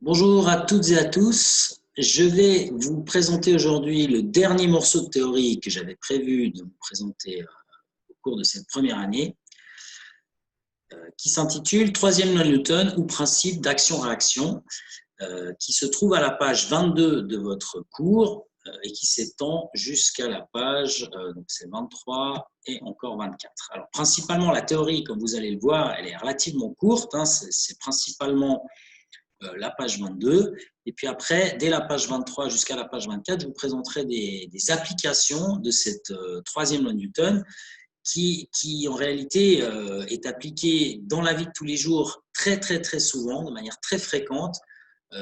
Bonjour à toutes et à tous. Je vais vous présenter aujourd'hui le dernier morceau de théorie que j'avais prévu de vous présenter au cours de cette première année, qui s'intitule Troisième loi de Newton ou principe d'action-réaction, qui se trouve à la page 22 de votre cours et qui s'étend jusqu'à la page, donc c'est 23 et encore 24. Alors principalement la théorie, comme vous allez le voir, elle est relativement courte, hein, c'est principalement la page 22. Et puis après, dès la page 23 jusqu'à la page 24, je vous présenterai des applications de cette troisième loi de Newton qui en réalité est appliquée dans la vie de tous les jours très souvent, de manière très fréquente,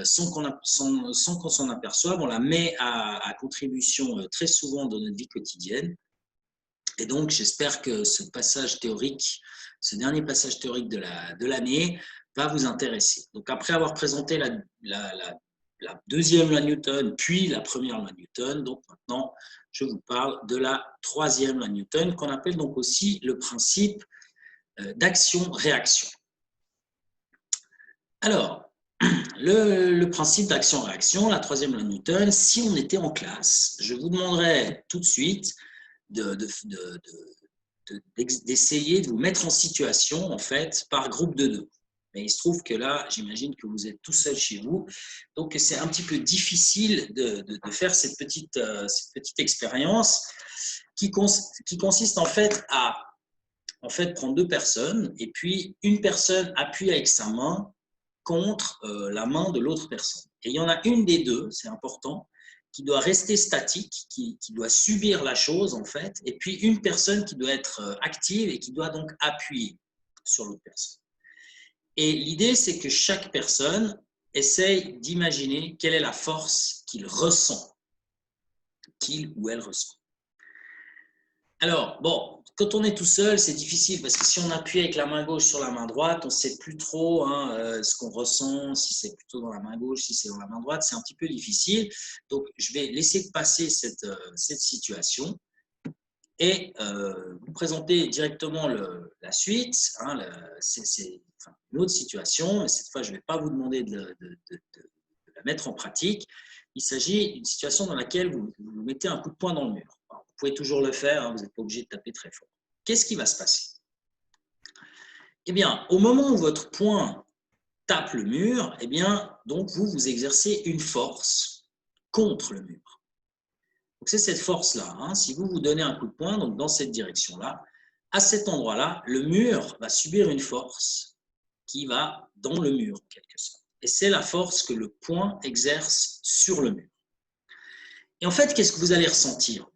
sans qu'on s'en aperçoive. On la met à contribution très souvent dans notre vie quotidienne. Et donc, j'espère que ce passage théorique, ce dernier passage théorique de l'année, va vous intéresser. Donc, après avoir présenté la deuxième loi de Newton, puis la première loi de Newton, donc maintenant, je vous parle de la troisième loi de Newton, qu'on appelle donc aussi le principe d'action-réaction. Alors, le principe d'action-réaction, la troisième loi de Newton, si on était en classe, je vous demanderais tout de suite d'essayer de vous mettre en situation, en fait, par groupe de deux. Mais il se trouve que là, j'imagine que vous êtes tout seul chez vous, donc c'est un petit peu difficile de faire cette petite expérience qui consiste en fait à prendre deux personnes et puis une personne appuie avec sa main contre la main de l'autre personne. Et il y en a une des deux, c'est important, qui doit rester statique, qui doit subir la chose en fait, et puis une personne qui doit être active et qui doit donc appuyer sur l'autre personne. Et l'idée, c'est que chaque personne essaye d'imaginer quelle est la force qu'il ressent, qu'il ou elle ressent. Alors, bon, quand on est tout seul, c'est difficile parce que si on appuie avec la main gauche sur la main droite, on ne sait plus trop ce qu'on ressent, si c'est plutôt dans la main gauche, si c'est dans la main droite, c'est un petit peu difficile. Donc, je vais laisser passer cette situation et vous présenter directement la suite. C'est une autre situation, mais cette fois, je ne vais pas vous demander de la mettre en pratique. Il s'agit d'une situation dans laquelle vous mettez un coup de poing dans le mur. Alors, vous pouvez toujours le faire, hein, vous n'êtes pas obligé de taper très fort. Qu'est-ce qui va se passer? Eh bien, au moment où votre poing tape le mur, eh bien, donc vous exercez une force contre le mur. Donc c'est cette force-là. Hein. Si vous donnez un coup de poing, donc dans cette direction-là, à cet endroit-là, le mur va subir une force qui va dans le mur, en quelque sorte. Et c'est la force que le poing exerce sur le mur. Et en fait, qu'est-ce que vous allez ressentir?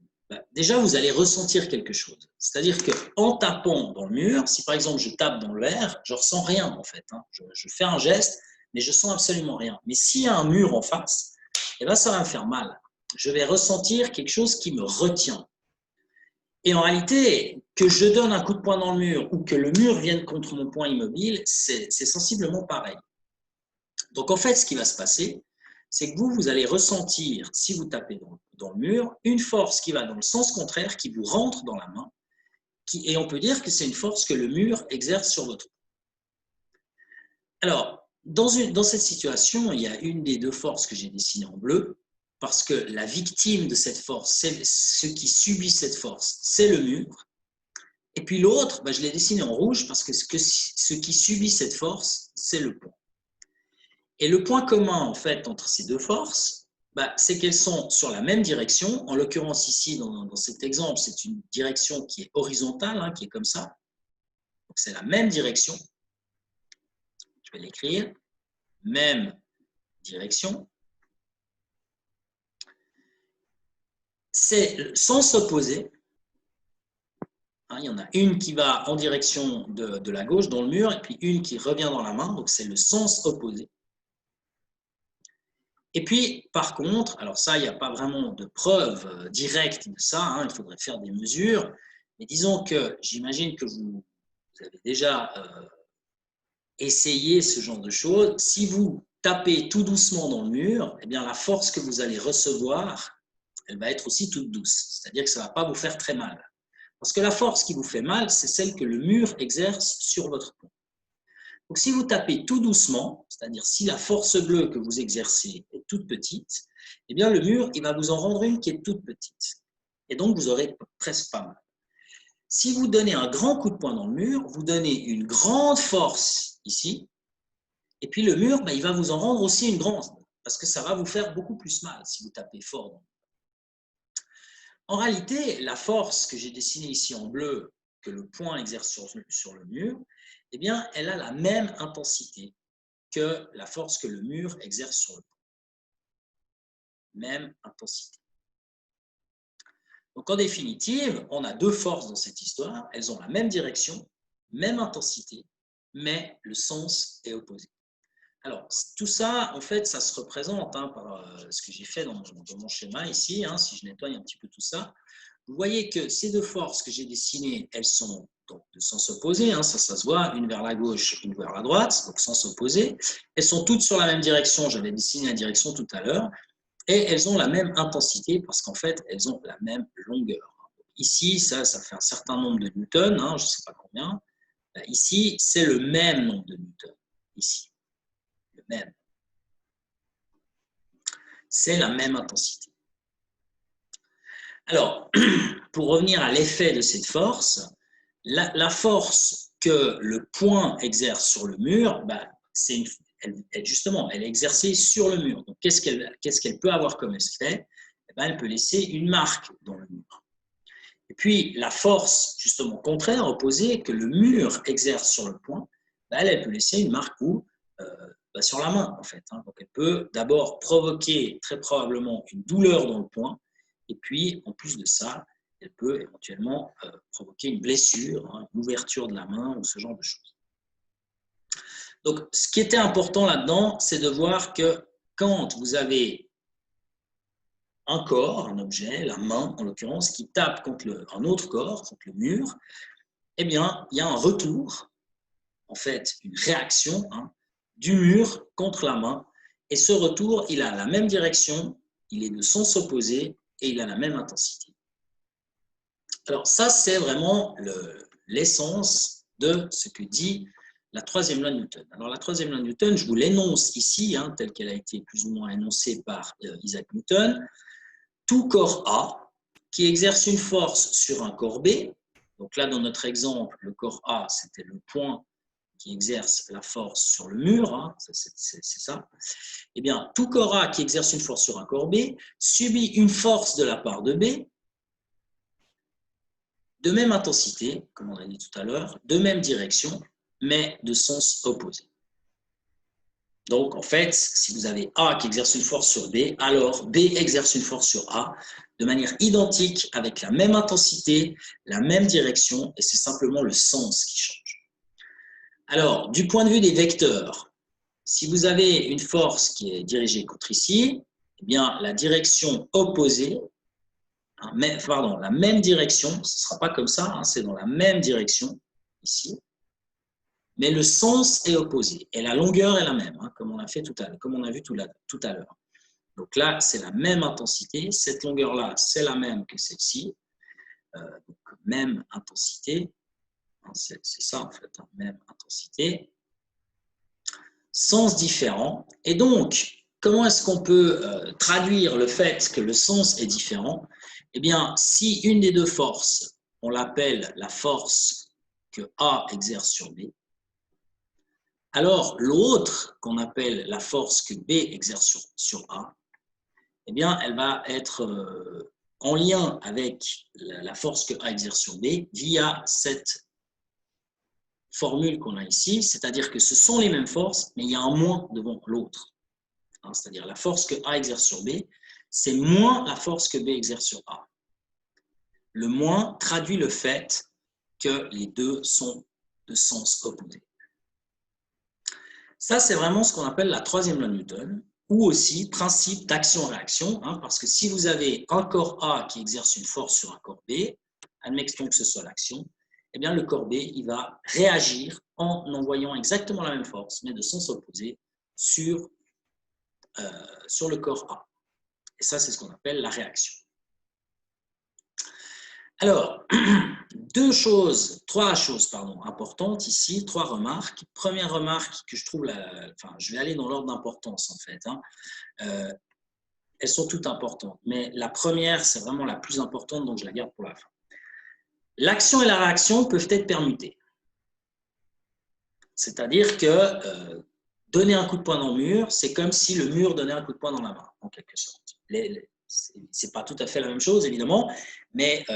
Déjà, vous allez ressentir quelque chose. C'est-à-dire qu'en tapant dans le mur, si par exemple je tape dans le verre, je ne ressens rien en fait. Hein. Je fais un geste, mais je ne sens absolument rien. Mais s'il y a un mur en face, eh bien, ça va me faire mal. Je vais ressentir quelque chose qui me retient. Et en réalité, que je donne un coup de poing dans le mur ou que le mur vienne contre mon poing immobile, c'est sensiblement pareil. Donc en fait, ce qui va se passer, c'est que vous allez ressentir, si vous tapez dans le mur, une force qui va dans le sens contraire, qui vous rentre dans la main, et on peut dire que c'est une force que le mur exerce sur votre main. Alors, dans cette situation, il y a une des deux forces que j'ai dessinées en bleu, parce que la victime de cette force, ce qui subit cette force, c'est le mur. Et puis l'autre, je l'ai dessiné en rouge, parce que ce qui subit cette force, c'est le poing. Et le point commun, en fait, entre ces deux forces, c'est qu'elles sont sur la même direction. En l'occurrence, ici, dans cet exemple, c'est une direction qui est horizontale, hein, qui est comme ça. Donc, c'est la même direction. Je vais l'écrire. Même direction. C'est le sens opposé. Hein, il y en a une qui va en direction de la gauche, dans le mur, et puis une qui revient dans la main. Donc, c'est le sens opposé. Et puis, par contre, alors ça, il n'y a pas vraiment de preuve directe de ça, hein, il faudrait faire des mesures, mais disons que j'imagine que vous avez déjà essayé ce genre de choses. Si vous tapez tout doucement dans le mur, eh bien, la force que vous allez recevoir, elle va être aussi toute douce, c'est-à-dire que ça ne va pas vous faire très mal. Parce que la force qui vous fait mal, c'est celle que le mur exerce sur votre poing. Donc, si vous tapez tout doucement, c'est-à-dire si la force bleue que vous exercez est toute petite, eh bien, le mur, il va vous en rendre une qui est toute petite. Et donc, vous aurez presque pas mal. Si vous donnez un grand coup de poing dans le mur, vous donnez une grande force ici, et puis le mur, il va vous en rendre aussi une grande, parce que ça va vous faire beaucoup plus mal si vous tapez fort dans le mur. En réalité, la force que j'ai dessinée ici en bleu, que le poing exerce sur le mur, eh bien, elle a la même intensité que la force que le mur exerce sur le poing. Même intensité. Donc, en définitive, on a deux forces dans cette histoire. Elles ont la même direction, même intensité, mais le sens est opposé. Alors, tout ça, en fait, ça se représente par ce que j'ai fait dans mon schéma ici. Si je nettoie un petit peu tout ça, vous voyez que ces deux forces que j'ai dessinées, elles sont donc de sens opposé. Ça se voit, une vers la gauche, une vers la droite, donc sens opposé. Elles sont toutes sur la même direction. J'avais dessiné la direction tout à l'heure. Et elles ont la même intensité parce qu'en fait, elles ont la même longueur. Ici, ça fait un certain nombre de newtons, je ne sais pas combien. Ici, c'est le même nombre de newtons. Ici, le même. C'est la même intensité. Alors, pour revenir à l'effet de cette force, la force que le point exerce sur le mur, justement, elle est exercée sur le mur. Donc, qu'est-ce qu'elle peut avoir comme effet? Elle peut laisser une marque dans le mur. Et puis, la force, justement, contraire, opposée, que le mur exerce sur le point, elle peut laisser une marque sur la main, en fait. Donc, elle peut d'abord provoquer, très probablement, une douleur dans le point, et puis, en plus de ça, elle peut éventuellement provoquer une blessure, une ouverture de la main, ou ce genre de choses. Donc, ce qui était important là-dedans, c'est de voir que quand vous avez un corps, un objet, la main en l'occurrence, qui tape contre un autre corps, contre le mur, eh bien, il y a un retour, en fait, une réaction du mur contre la main. Et ce retour, il a la même direction, il est de sens opposé et il a la même intensité. Alors ça, c'est vraiment l'essence de ce que dit la troisième loi de Newton. Alors la troisième loi de Newton, je vous l'énonce ici, telle qu'elle a été plus ou moins énoncée par Isaac Newton. Tout corps A qui exerce une force sur un corps B, donc là dans notre exemple, le corps A, c'était le point qui exerce la force sur le mur, c'est ça. Eh bien, tout corps A qui exerce une force sur un corps B subit une force de la part de B, de même intensité, comme on a dit tout à l'heure, de même direction, mais de sens opposé. Donc, en fait, si vous avez A qui exerce une force sur B, alors B exerce une force sur A de manière identique, avec la même intensité, la même direction, et c'est simplement le sens qui change. Alors, du point de vue des vecteurs, si vous avez une force qui est dirigée contre ici, eh bien, la direction opposée, la même direction, ce ne sera pas comme ça, c'est dans la même direction, ici, mais le sens est opposé et la longueur est la même, comme on a fait tout à l'heure, comme on a vu tout à l'heure. Donc là, c'est la même intensité. Cette longueur-là, c'est la même que celle-ci. Donc, même intensité. C'est ça, en fait, même intensité. Sens différent. Et donc, comment est-ce qu'on peut traduire le fait que le sens est différent? Eh bien, si une des deux forces, on l'appelle la force que A exerce sur B, alors l'autre, qu'on appelle la force que B exerce sur A, eh bien, elle va être en lien avec la force que A exerce sur B via cette formule qu'on a ici, c'est-à-dire que ce sont les mêmes forces, mais il y a un moins devant l'autre. C'est-à-dire la force que A exerce sur B, c'est moins la force que B exerce sur A. Le moins traduit le fait que les deux sont de sens opposé. Ça, c'est vraiment ce qu'on appelle la troisième loi de Newton, ou aussi principe d'action-réaction, parce que si vous avez un corps A qui exerce une force sur un corps B, admettons que ce soit l'action, eh bien le corps B il va réagir en envoyant exactement la même force, mais de sens opposé, sur le corps A. Et ça, c'est ce qu'on appelle la réaction. Alors, trois choses importantes ici, trois remarques. Première remarque que je trouve, je vais aller dans l'ordre d'importance en fait. Elles sont toutes importantes, mais la première, c'est vraiment la plus importante, donc je la garde pour la fin. L'action et la réaction peuvent être permutées. C'est-à-dire que donner un coup de poing dans le mur, c'est comme si le mur donnait un coup de poing dans la main, en quelque sorte. C'est pas tout à fait la même chose, évidemment, mais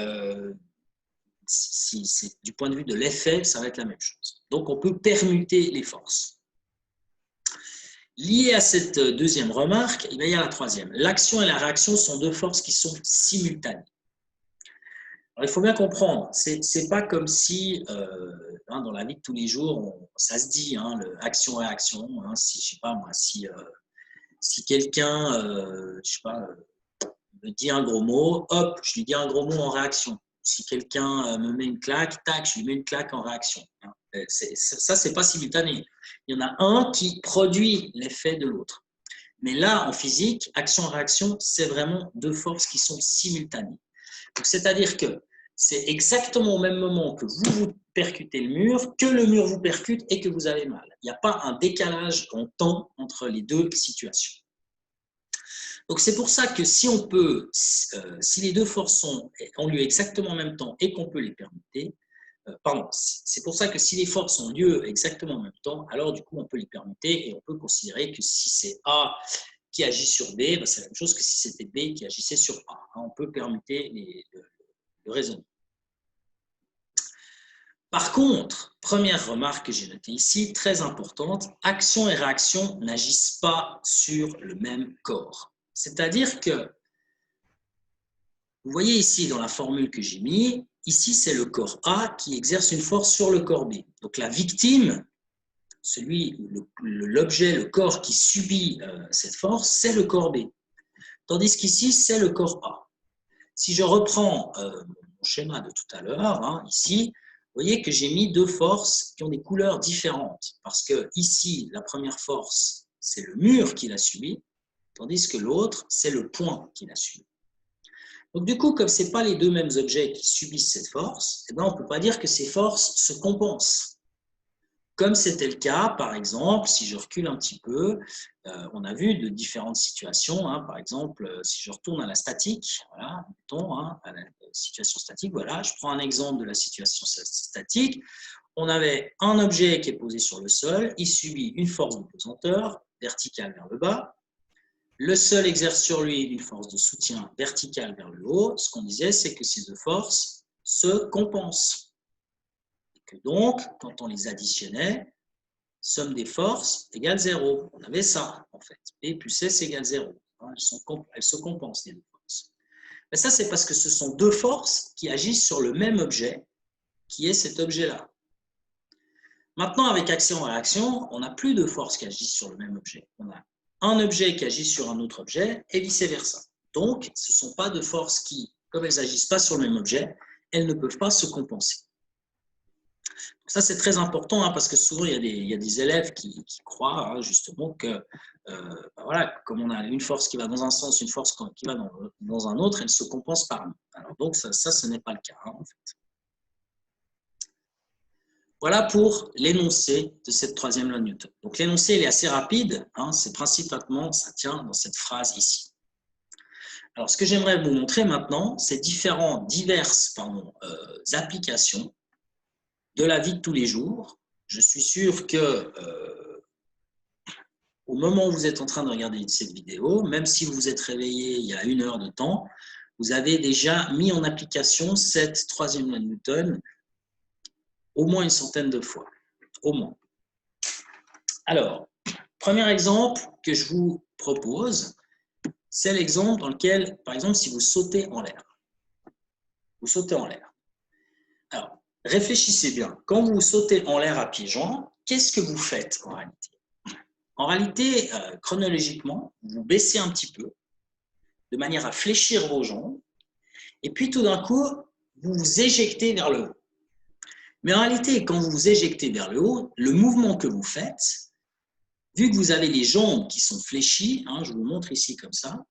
du point de vue de l'effet, ça va être la même chose. Donc, on peut permuter les forces. Lié à cette deuxième remarque, il y a la troisième. L'action et la réaction sont deux forces qui sont simultanées. Alors, il faut bien comprendre, c'est pas comme si dans la vie de tous les jours, ça se dit, action-réaction. Si, je sais pas moi, si quelqu'un, me dit un gros mot, hop, je lui dis un gros mot en réaction. Si quelqu'un me met une claque, tac, je lui mets une claque en réaction. Ça, c'est pas simultané. Il y en a un qui produit l'effet de l'autre. Mais là, en physique, action-réaction, c'est vraiment deux forces qui sont simultanées. C'est-à-dire que c'est exactement au même moment que vous percutez le mur, que le mur vous percute et que vous avez mal. Il n'y a pas un décalage en temps entre les deux situations. Donc c'est pour ça que si les deux forces ont lieu exactement en même temps et qu'on peut les permuter, c'est pour ça que si les forces ont lieu exactement en même temps, alors du coup on peut les permuter et on peut considérer que si c'est A qui agit sur B, c'est la même chose que si c'était B qui agissait sur A. On peut permuter le raisonnement. Par contre, première remarque que j'ai notée ici, très importante, action et réaction n'agissent pas sur le même corps. C'est-à-dire que, vous voyez ici dans la formule que j'ai mis, ici c'est le corps A qui exerce une force sur le corps B. Donc la victime, l'objet, le corps qui subit cette force, c'est le corps B. Tandis qu'ici, c'est le corps A. Si je reprends mon schéma de tout à l'heure, ici, vous voyez que j'ai mis deux forces qui ont des couleurs différentes. Parce que ici, la première force, c'est le mur qui l'a subi, tandis que l'autre, c'est le point qui l'a subi. Donc du coup, comme ce n'est pas les deux mêmes objets qui subissent cette force, on ne peut pas dire que ces forces se compensent. Comme c'était le cas, par exemple, si je recule un petit peu, on a vu de différentes situations. Par exemple, si je retourne à la statique, voilà, mettons, à la situation statique, voilà, je prends un exemple de la situation statique. On avait un objet qui est posé sur le sol, il subit une force de pesanteur verticale vers le bas. Le sol exerce sur lui une force de soutien verticale vers le haut. Ce qu'on disait, c'est que ces deux forces se compensent. Que donc, quand on les additionnait, somme des forces égale 0. On avait ça, en fait. P plus S égale 0. Elles se compensent, les deux forces. Mais ça, c'est parce que ce sont deux forces qui agissent sur le même objet, qui est cet objet-là. Maintenant, avec action-réaction, on n'a plus de forces qui agissent sur le même objet. On a un objet qui agit sur un autre objet et vice-versa. Donc, ce ne sont pas deux forces qui, comme elles n'agissent pas sur le même objet, elles ne peuvent pas se compenser. Ça, c'est très important parce que souvent, il y a des élèves qui croient justement que, voilà, comme on a une force qui va dans un sens, une force qui va dans un autre, elles se compensent par nous. Alors, donc, ça, ce n'est pas le cas, en fait. Voilà pour l'énoncé de cette troisième loi de Newton. Donc, l'énoncé, il est assez rapide. C'est principalement, ça tient dans cette phrase ici. Alors, ce que j'aimerais vous montrer maintenant, c'est diverses applications de la vie de tous les jours. Je suis sûr que au moment où vous êtes en train de regarder cette vidéo, même si vous vous êtes réveillé il y a 1 heure de temps, vous avez déjà mis en application cette troisième loi de Newton au moins une centaine de fois. Au moins. Alors, premier exemple que je vous propose, c'est l'exemple dans lequel, par exemple, si vous sautez en l'air. Vous sautez en l'air. Alors, réfléchissez bien. Quand vous sautez en l'air à pieds joints, qu'est-ce que vous faites en réalité? En réalité, chronologiquement, vous baissez un petit peu de manière à fléchir vos jambes et puis tout d'un coup, vous vous éjectez vers le haut. Mais en réalité, quand vous vous éjectez vers le haut, le mouvement que vous faites, vu que vous avez les jambes qui sont fléchies, je vous montre ici comme ça,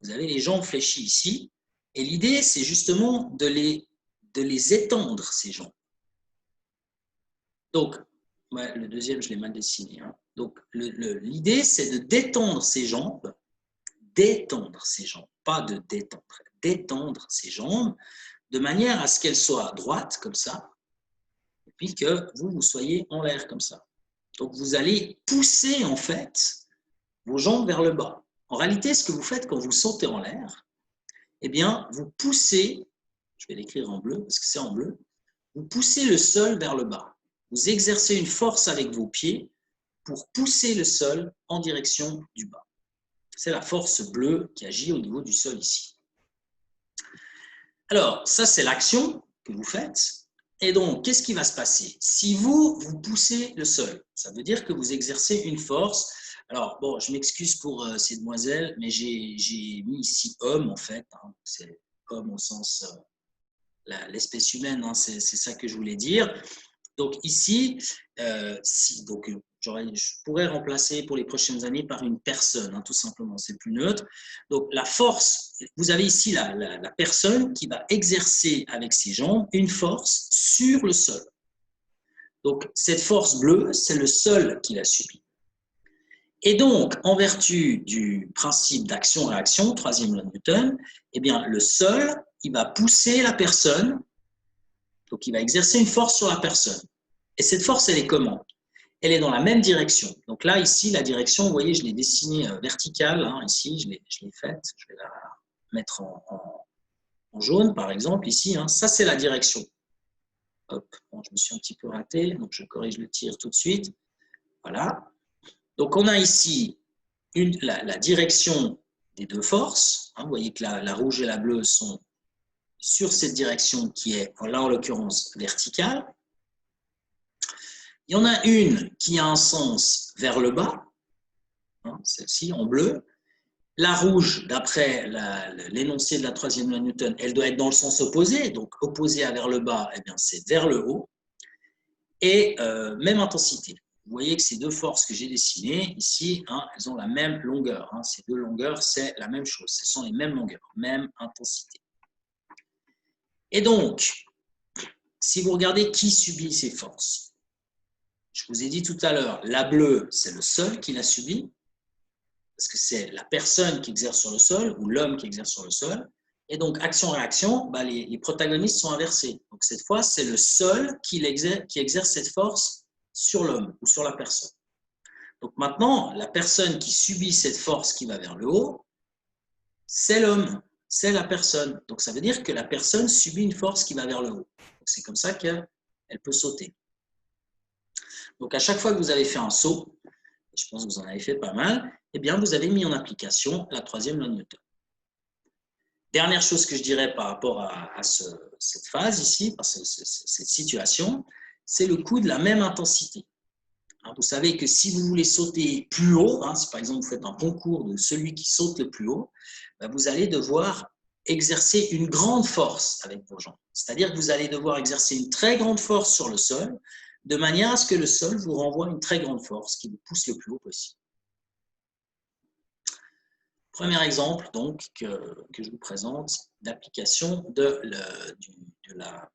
vous avez les jambes fléchies ici, et l'idée, c'est justement de les de les étendre, ces jambes. Donc, ouais, le deuxième, je l'ai mal dessiné. Hein. Donc, l'idée, c'est de détendre ses jambes, pas de détendre ses jambes, de manière à ce qu'elles soient droites, comme ça, et puis que vous soyez en l'air, comme ça. Donc, vous allez pousser, en fait, vos jambes vers le bas. En réalité, ce que vous faites quand vous sautez en l'air, eh bien, vous poussez, je vais l'écrire en bleu, parce que c'est en bleu, vous poussez le sol vers le bas. Vous exercez une force avec vos pieds pour pousser le sol en direction du bas. C'est la force bleue qui agit au niveau du sol ici. Alors, ça, c'est l'action que vous faites. Et donc, qu'est-ce qui va se passer? Si vous poussez le sol, ça veut dire que vous exercez une force. Alors, bon, je m'excuse pour ces demoiselles, mais j'ai mis ici homme, en fait. Hein. C'est homme au sens l'espèce humaine, hein, c'est ça que je voulais dire. Donc ici, je pourrais remplacer pour les prochaines années par une personne, hein, tout simplement, c'est plus neutre. Donc la force, vous avez ici la personne qui va exercer avec ses jambes une force sur le sol. Donc cette force bleue, c'est le sol qui la subit. Et donc, en vertu du principe d'action-réaction, troisième loi de Newton, eh bien, le sol, il va pousser la personne, donc il va exercer une force sur la personne. Et cette force, elle est comment? Elle est dans la même direction. Donc là, ici, la direction, vous voyez, je l'ai dessinée verticale. Hein, ici, je l'ai faite. Je vais la mettre en jaune, par exemple, ici. Hein, ça, c'est la direction. Hop, bon, je me suis un petit peu raté, donc je corrige le tir tout de suite. Voilà. Donc, on a ici la direction des deux forces. Hein, vous voyez que la rouge et la bleue sont sur cette direction qui est, là en l'occurrence, verticale. Il y en a une qui a un sens vers le bas, hein, celle-ci en bleu. La rouge, d'après l'énoncé de la troisième loi de Newton, elle doit être dans le sens opposé, donc opposé à vers le bas, eh bien c'est vers le haut. Et même intensité. Vous voyez que ces deux forces que j'ai dessinées ici, hein, elles ont la même longueur. Hein, ces deux longueurs, c'est la même chose. Ce sont les mêmes longueurs, même intensité. Et donc, si vous regardez qui subit ces forces, je vous ai dit tout à l'heure, la bleue, c'est le sol qui la subit, parce que c'est la personne qui exerce sur le sol ou l'homme qui exerce sur le sol. Et donc, action-réaction, bah, les protagonistes sont inversés. Donc, cette fois, c'est le sol qui exerce cette force sur l'homme ou sur la personne. Donc, maintenant, la personne qui subit cette force qui va vers le haut, c'est l'homme, c'est la personne. Donc, ça veut dire que la personne subit une force qui va vers le haut. C'est comme ça qu'elle peut sauter. Donc, à chaque fois que vous avez fait un saut, je pense que vous en avez fait pas mal, eh bien, vous avez mis en application la troisième loi de Newton. Dernière chose que je dirais par rapport à cette phase ici, cette situation, c'est le coup de la même intensité. Vous savez que si vous voulez sauter plus haut, si par exemple vous faites un concours de celui qui saute le plus haut, vous allez devoir exercer une grande force avec vos jambes. C'est-à-dire que vous allez devoir exercer une très grande force sur le sol, de manière à ce que le sol vous renvoie une très grande force qui vous pousse le plus haut possible. Premier exemple donc, que je vous présente d'application de la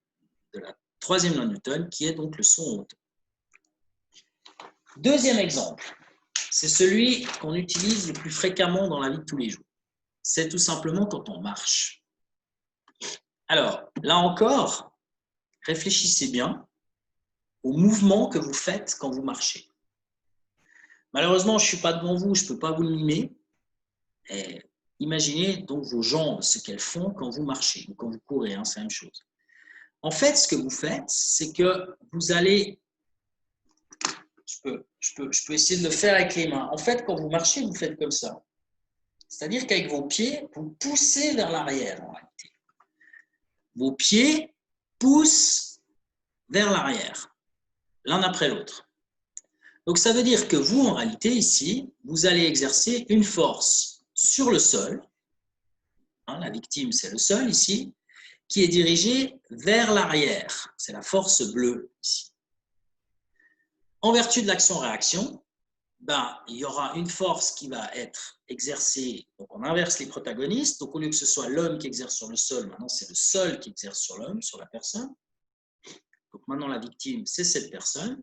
troisième loi de Newton, qui est donc le saut en hauteur. Deuxième exemple, c'est celui qu'on utilise le plus fréquemment dans la vie de tous les jours. C'est tout simplement quand on marche. Alors, là encore, réfléchissez bien au mouvement que vous faites quand vous marchez. Malheureusement, je ne suis pas devant vous, je ne peux pas vous le mimer. Et imaginez donc vos jambes, ce qu'elles font quand vous marchez ou quand vous courez, c'est la même chose. En fait, ce que vous faites, c'est que vous allez... Je peux essayer de le faire avec les mains. En fait, quand vous marchez, vous faites comme ça. C'est-à-dire qu'avec vos pieds, vous poussez vers l'arrière en réalité. Vos pieds poussent vers l'arrière, l'un après l'autre. Donc, ça veut dire que vous, en réalité, ici, vous allez exercer une force sur le sol. La victime, c'est le sol ici, qui est dirigée vers l'arrière. C'est la force bleue ici. En vertu de l'action-réaction, ben, il y aura une force qui va être exercée. Donc, on inverse les protagonistes. Donc, au lieu que ce soit l'homme qui exerce sur le sol, maintenant, c'est le sol qui exerce sur l'homme, sur la personne. Donc, maintenant, la victime, c'est cette personne.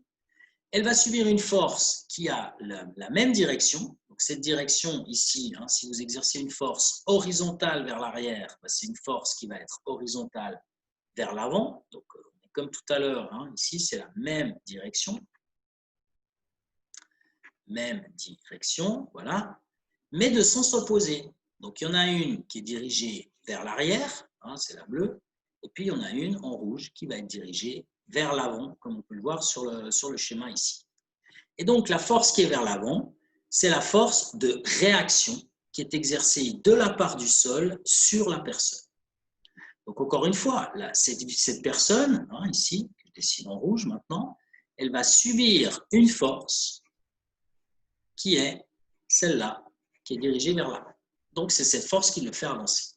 Elle va subir une force qui a la même direction. Donc, cette direction ici, hein, si vous exercez une force horizontale vers l'arrière, ben, c'est une force qui va être horizontale vers l'avant. Donc, comme tout à l'heure, hein, ici, c'est la même direction. Même direction, voilà, mais de sens opposé. Donc, il y en a une qui est dirigée vers l'arrière, hein, c'est la bleue, et puis il y en a une en rouge qui va être dirigée vers l'avant, comme on peut le voir sur le schéma ici. Et donc, la force qui est vers l'avant, c'est la force de réaction qui est exercée de la part du sol sur la personne. Donc, encore une fois, là, cette personne, hein, ici, que je dessine en rouge maintenant, elle va subir une force qui est celle-là, qui est dirigée vers l'avant. Donc, c'est cette force qui le fait avancer.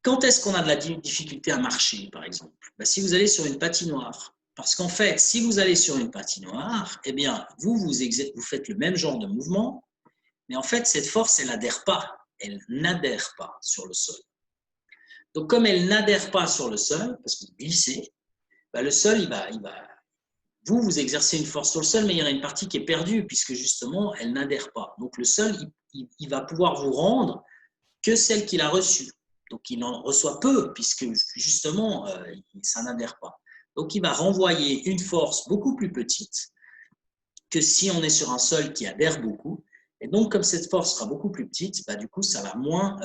Quand est-ce qu'on a de la difficulté à marcher, par exemple? Ben, si vous allez sur une patinoire. Parce qu'en fait, si vous allez sur une patinoire, eh bien, vous faites le même genre de mouvement, mais en fait, cette force, elle n'adhère pas. Elle n'adhère pas sur le sol. Donc, comme elle n'adhère pas sur le sol, parce que vous glissez, ben, le sol, vous exercez une force sur le sol, mais il y en a une partie qui est perdue, puisque justement, elle n'adhère pas. Donc, le sol, il va pouvoir vous rendre que celle qu'il a reçue. Donc, il en reçoit peu, puisque justement, ça n'adhère pas. Donc, il va renvoyer une force beaucoup plus petite que si on est sur un sol qui adhère beaucoup. Et donc, comme cette force sera beaucoup plus petite, bah, du coup, ça va moins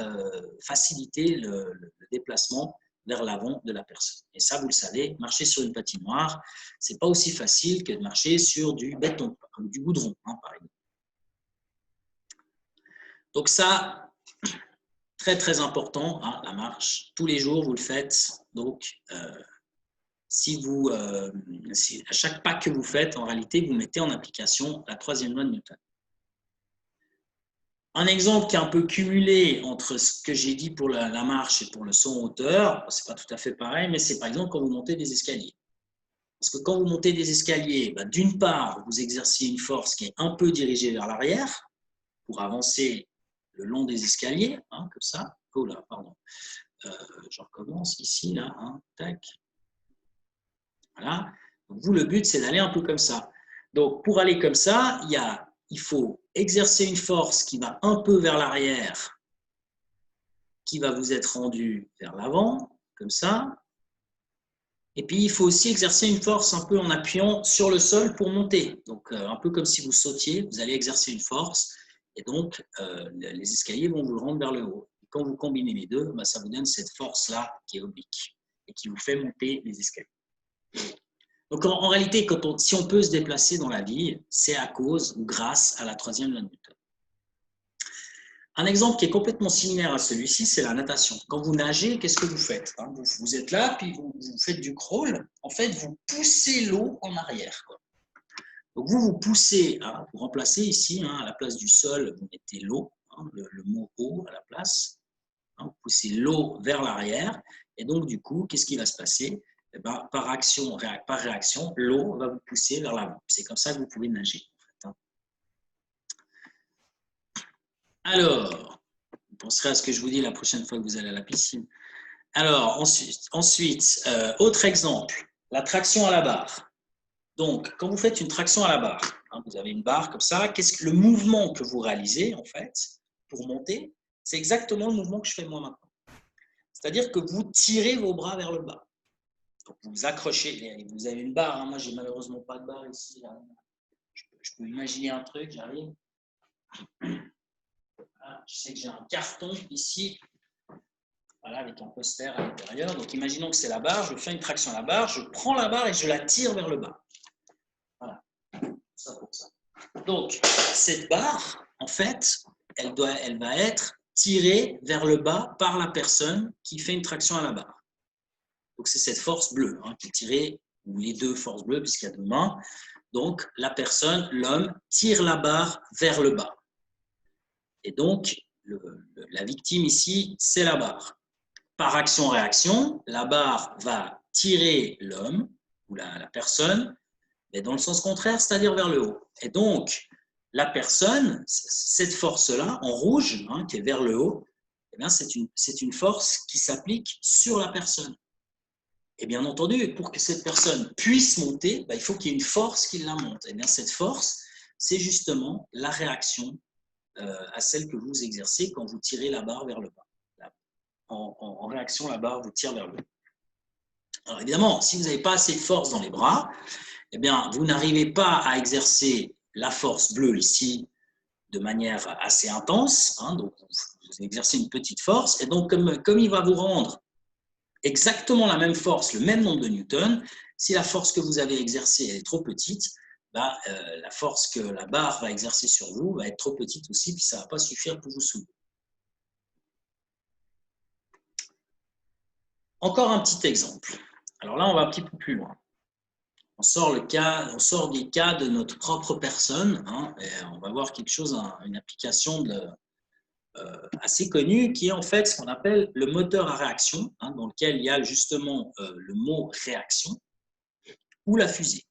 faciliter le déplacement vers l'avant de la personne. Et ça, vous le savez, marcher sur une patinoire, ce n'est pas aussi facile que de marcher sur du béton, du goudron, hein, par exemple. Donc ça, très très important, hein, la marche. Tous les jours, vous le faites. Donc, à chaque pas que vous faites, en réalité, vous mettez en application la troisième loi de Newton. Un exemple qui est un peu cumulé entre ce que j'ai dit pour la marche et pour le saut en hauteur, ce n'est pas tout à fait pareil, mais c'est par exemple quand vous montez des escaliers. Parce que quand vous montez des escaliers, bah, d'une part, vous exercez une force qui est un peu dirigée vers l'arrière pour avancer le long des escaliers, hein, comme ça. Oh là, pardon. Je recommence ici, là, hein, tac. Voilà. Donc, vous, le but, c'est d'aller un peu comme ça. Donc, pour aller comme ça, il faut exercer une force qui va un peu vers l'arrière, qui va vous être rendue vers l'avant, comme ça. Et puis, il faut aussi exercer une force un peu en appuyant sur le sol pour monter. Donc, un peu comme si vous sautiez, vous allez exercer une force. Et donc, les escaliers vont vous le rendre vers le haut. Et quand vous combinez les deux, bah, ça vous donne cette force-là qui est oblique et qui vous fait monter les escaliers. Donc, en réalité, si on peut se déplacer dans la vie, c'est à cause ou grâce à la troisième loi de Newton. Un exemple qui est complètement similaire à celui-ci, c'est la natation. Quand vous nagez, qu'est-ce que vous faites? Vous êtes là, puis vous faites du crawl. En fait, vous poussez l'eau en arrière. Donc, vous poussez, hein, vous remplacez ici, hein, à la place du sol, vous mettez l'eau, hein, le mot eau à la place. Hein, vous poussez l'eau vers l'arrière. Et donc, du coup, qu'est-ce qui va se passer? Eh ben, par réaction, l'eau va vous pousser vers l'avant. C'est comme ça que vous pouvez nager. En fait, hein. Alors, vous penserez à ce que je vous dis la prochaine fois que vous allez à la piscine. Alors, ensuite autre exemple, la traction à la barre. Donc, quand vous faites une traction à la barre, hein, vous avez une barre comme ça, qu'est-ce que le mouvement que vous réalisez, en fait, pour monter, c'est exactement le mouvement que je fais moi maintenant. C'est-à-dire que vous tirez vos bras vers le bas. Donc, vous accrochez, vous avez une barre, hein, moi, j'ai malheureusement pas de barre ici. Là. Je peux imaginer un truc, j'arrive. Voilà, je sais que j'ai un carton ici. Voilà, avec un poster à l'intérieur. Donc, imaginons que c'est la barre, je fais une traction à la barre, je prends la barre et je la tire vers le bas. Voilà, ça pour ça. Donc, cette barre, en fait, elle va être tirée vers le bas par la personne qui fait une traction à la barre. Donc, c'est cette force bleue hein, qui est tirée, ou les deux forces bleues, puisqu'il y a deux mains. Donc, la personne, l'homme, tire la barre vers le bas. Et donc, la victime ici, c'est la barre. Par action-réaction, la barre va tirer l'homme ou la personne Mais dans le sens contraire, c'est-à-dire vers le haut. Et donc, la personne, cette force-là, en rouge, hein, qui est vers le haut, eh c'est une force qui s'applique sur la personne. Et bien entendu, pour que cette personne puisse monter, il faut qu'il y ait une force qui la monte. Et bien cette force, c'est justement la réaction à celle que vous exercez quand vous tirez la barre vers le bas. En réaction, la barre vous tire vers le haut. Alors évidemment, si vous n'avez pas assez de force dans les bras, eh bien, vous n'arrivez pas à exercer la force bleue ici de manière assez intense. Hein, donc, vous exercez une petite force. Et donc, comme il va vous rendre exactement la même force, le même nombre de newtons, si la force que vous avez exercée est trop petite, la force que la barre va exercer sur vous va être trop petite aussi, puis ça ne va pas suffire pour vous soulever. Encore un petit exemple. Alors là, on va un petit peu plus loin. On sort des cas de notre propre personne, hein, et on va voir quelque chose, une application assez connue qui est en fait ce qu'on appelle le moteur à réaction, hein, dans lequel il y a justement le mot réaction ou la fusée.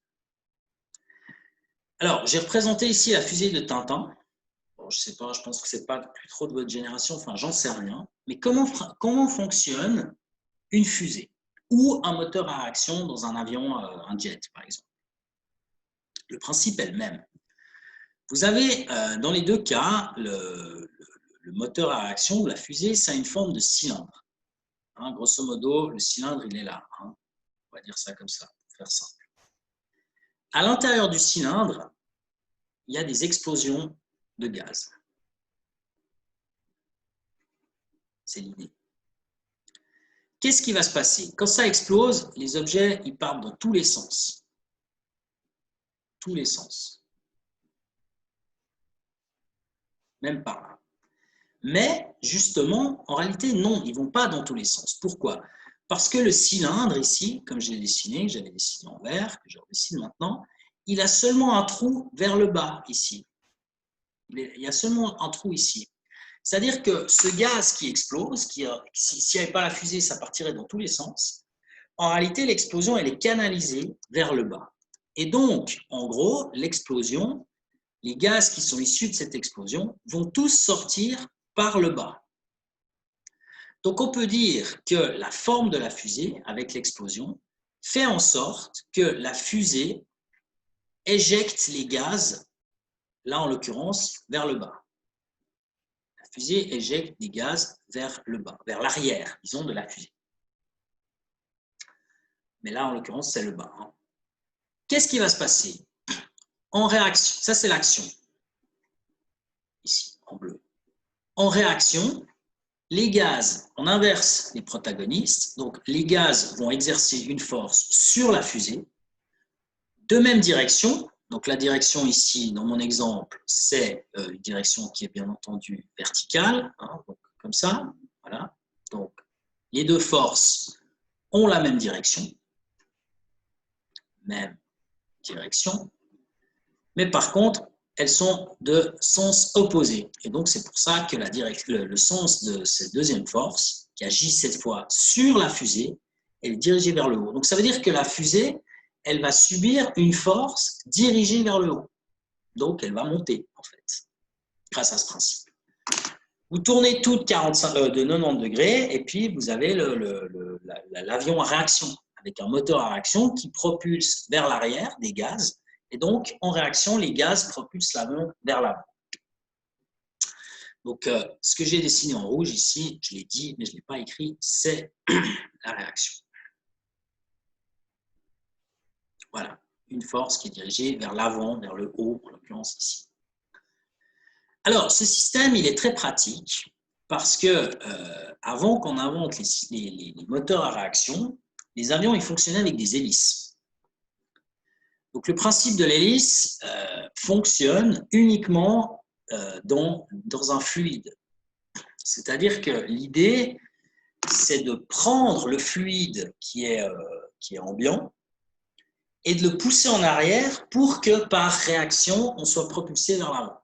Alors, j'ai représenté ici la fusée de Tintin. Bon, je ne sais pas, je pense que ce n'est pas plus trop de votre génération, enfin, j'en sais rien. Mais comment fonctionne une fusée ou un moteur à réaction dans un avion, un jet, par exemple? Le principe est le même. Vous avez, dans les deux cas, le moteur à réaction ou la fusée, ça a une forme de cylindre. Hein, grosso modo, le cylindre, il est là. Hein. On va dire ça comme ça, pour faire simple. À l'intérieur du cylindre, il y a des explosions de gaz. C'est l'idée. Qu'est-ce qui va se passer? Quand ça explose, les objets ils partent dans tous les sens. Tous les sens. Même par là. Mais justement, en réalité, non, ils ne vont pas dans tous les sens. Pourquoi? Parce que le cylindre ici, comme je l'ai dessiné, que j'avais dessiné en vert, que je redessine maintenant, il a seulement un trou vers le bas ici. Il y a seulement un trou ici. C'est-à-dire que ce gaz qui explose, s'il n'y avait pas la fusée, ça partirait dans tous les sens. En réalité, l'explosion, elle est canalisée vers le bas. Et donc, en gros, l'explosion, les gaz qui sont issus de cette explosion vont tous sortir par le bas. Donc, on peut dire que la forme de la fusée, avec l'explosion, fait en sorte que la fusée éjecte les gaz, là en l'occurrence, vers le bas. La fusée éjecte des gaz vers le bas, vers l'arrière, disons, de la fusée. Mais là, en l'occurrence, c'est le bas. Hein. Qu'est-ce qui va se passer? En réaction, ça c'est l'action, ici, en bleu. En réaction, les gaz, on inverse les protagonistes, donc les gaz vont exercer une force sur la fusée, de même direction, donc la direction ici, dans mon exemple, c'est une direction qui est bien entendu verticale, hein, donc comme ça, voilà. Donc, les deux forces ont la même direction, mais par contre, elles sont de sens opposé. Et donc, c'est pour ça que le sens de cette deuxième force, qui agit cette fois sur la fusée, elle est dirigée vers le haut. Donc, ça veut dire que la fusée, elle va subir une force dirigée vers le haut. Donc, elle va monter, en fait, grâce à ce principe. Vous tournez tout de 90 degrés et puis vous avez l'avion à réaction, avec un moteur à réaction qui propulse vers l'arrière des gaz. Et donc, en réaction, les gaz propulsent l'avion vers l'avant. Donc, ce que j'ai dessiné en rouge ici, je l'ai dit, mais je ne l'ai pas écrit, c'est la réaction. Voilà, une force qui est dirigée vers l'avant, vers le haut, en l'occurrence ici. Alors, ce système, il est très pratique parce que avant qu'on invente les moteurs à réaction, les avions ils fonctionnaient avec des hélices. Donc, le principe de l'hélice fonctionne uniquement dans un fluide. C'est-à-dire que l'idée, c'est de prendre le fluide qui est ambiant et de le pousser en arrière pour que par réaction, on soit propulsé vers l'avant.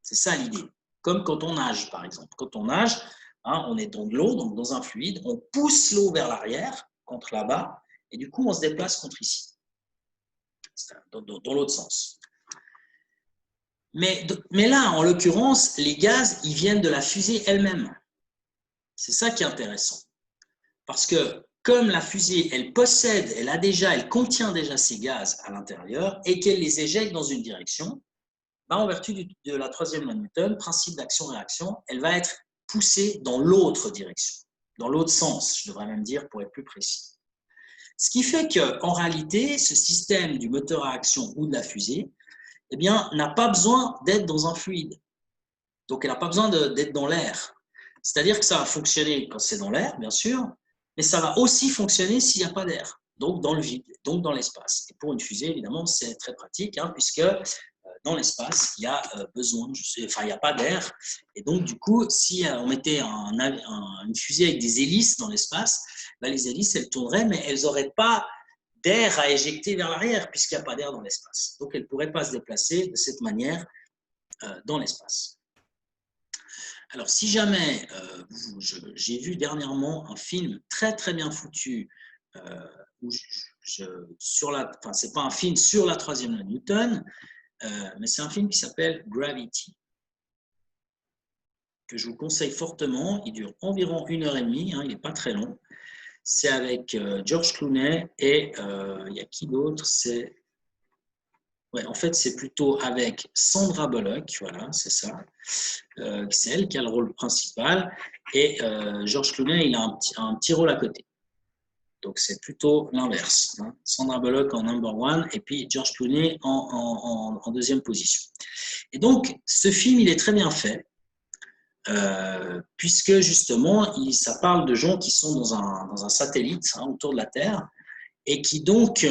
C'est ça l'idée. Comme quand on nage, par exemple. Quand on nage, hein, on est dans de l'eau, donc dans un fluide, on pousse l'eau vers l'arrière, contre là-bas, et du coup, on se déplace contre ici. dans l'autre sens. Mais là, en l'occurrence, les gaz, ils viennent de la fusée elle-même. C'est ça qui est intéressant. Parce que comme la fusée, elle contient déjà ces gaz à l'intérieur et qu'elle les éjecte dans une direction, en vertu de la troisième loi de Newton, principe d'action-réaction, elle va être poussée dans l'autre direction, dans l'autre sens, je devrais même dire pour être plus précis. Ce qui fait qu'en réalité, ce système du moteur à action ou de la fusée, eh bien, n'a pas besoin d'être dans un fluide. Donc, elle n'a pas besoin d'être dans l'air. C'est-à-dire que ça va fonctionner quand c'est dans l'air, bien sûr, mais ça va aussi fonctionner s'il n'y a pas d'air, donc dans le vide, donc dans l'espace. Et pour une fusée, évidemment, c'est très pratique, puisque dans l'espace, il y a il n'y a pas d'air. Et donc, du coup, si on mettait une fusée avec des hélices dans l'espace, les hélices, elles tourneraient, mais elles n'auraient pas d'air à éjecter vers l'arrière, puisqu'il n'y a pas d'air dans l'espace. Donc, elles ne pourraient pas se déplacer de cette manière dans l'espace. Alors, si jamais, j'ai vu dernièrement un film très, très bien foutu, où c'est pas un film sur la troisième loi de Newton, mais c'est un film qui s'appelle Gravity, que je vous conseille fortement. Il dure environ 1h30, il n'est pas très long. C'est avec George Clooney et il y a qui d'autre? En fait, c'est plutôt avec Sandra Bullock, voilà, c'est ça. C'est elle qui a le rôle principal. Et George Clooney, il a un petit rôle à côté. Donc, c'est plutôt l'inverse. Sandra Bullock en number one et puis George Clooney en deuxième position. Et donc, ce film, il est très bien fait, puisque justement, ça parle de gens qui sont dans un satellite autour de la Terre et qui donc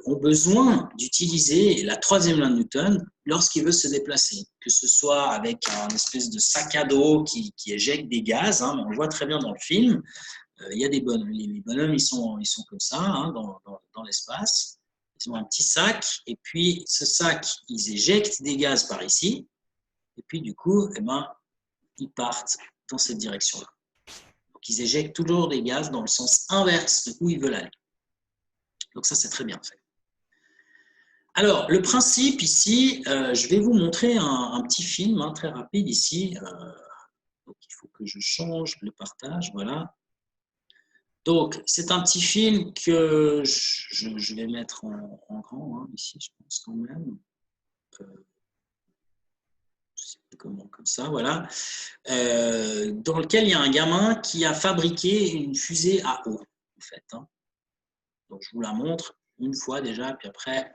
ont besoin d'utiliser la troisième loi de Newton lorsqu'ils veulent se déplacer, que ce soit avec un espèce de sac à dos qui éjecte des gaz, mais on le voit très bien dans le film. Il y a des bonhommes, les bonhommes, ils sont comme ça, dans l'espace. Ils ont un petit sac, et puis ce sac, ils éjectent des gaz par ici, et puis du coup, ils partent dans cette direction-là. Donc ils éjectent toujours des gaz dans le sens inverse de où ils veulent aller. Donc ça, c'est très bien fait. Alors, le principe ici, je vais vous montrer un petit film très rapide ici. Donc, il faut que je change le partage, voilà. Donc, c'est un petit film que je vais mettre en grand, ici, je pense quand même. Je sais pas comment, comme ça, voilà. Dans lequel il y a un gamin qui a fabriqué une fusée à eau, en fait. Donc, je vous la montre une fois déjà, puis après,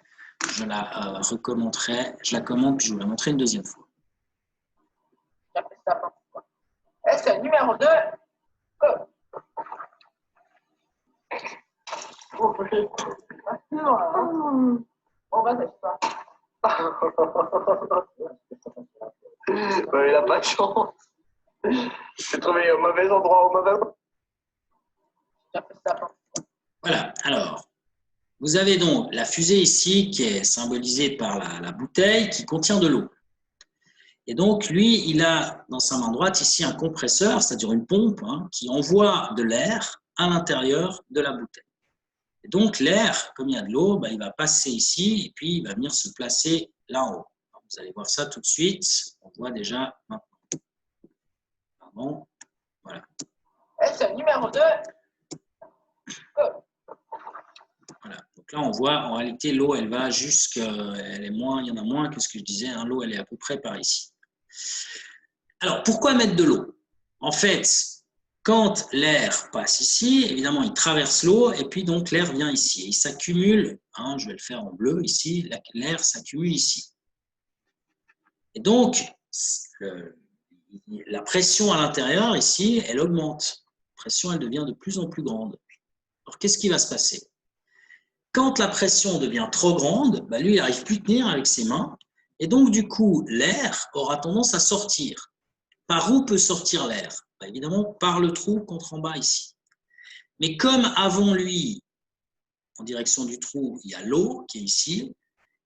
je la recommenterai. Je la commente, puis je vous la montrerai une deuxième fois. Est-ce numéro 2 go. On va c'est ça. Il n'a pas de chance. J'ai trouvé au mauvais endroit, au mauvais endroit. Voilà, alors, vous avez donc la fusée ici qui est symbolisée par la bouteille qui contient de l'eau. Et donc, lui, il a dans sa main droite ici un compresseur, c'est-à-dire une pompe qui envoie de l'air à l'intérieur de la bouteille. Et donc, l'air, comme il y a de l'eau, il va passer ici et puis il va venir se placer là en haut. Alors, vous allez voir ça tout de suite. On voit déjà maintenant. Pardon. Voilà. Est-ce numéro 2 go. Voilà. Donc là, on voit en réalité l'eau, elle va il y en a moins que ce que je disais. L'eau, elle est à peu près par ici. Alors, pourquoi mettre de l'eau? En fait, quand l'air passe ici, évidemment, il traverse l'eau et puis donc l'air vient ici. Et il s'accumule, je vais le faire en bleu ici, l'air s'accumule ici. Et donc, la pression à l'intérieur ici, elle augmente. La pression, elle devient de plus en plus grande. Alors, qu'est-ce qui va se passer? Quand la pression devient trop grande, lui, il n'arrive plus à tenir avec ses mains. Et donc, du coup, l'air aura tendance à sortir. Par où peut sortir l'air? Évidemment, par le trou contre en bas ici. Mais comme avant lui, en direction du trou, il y a l'eau qui est ici,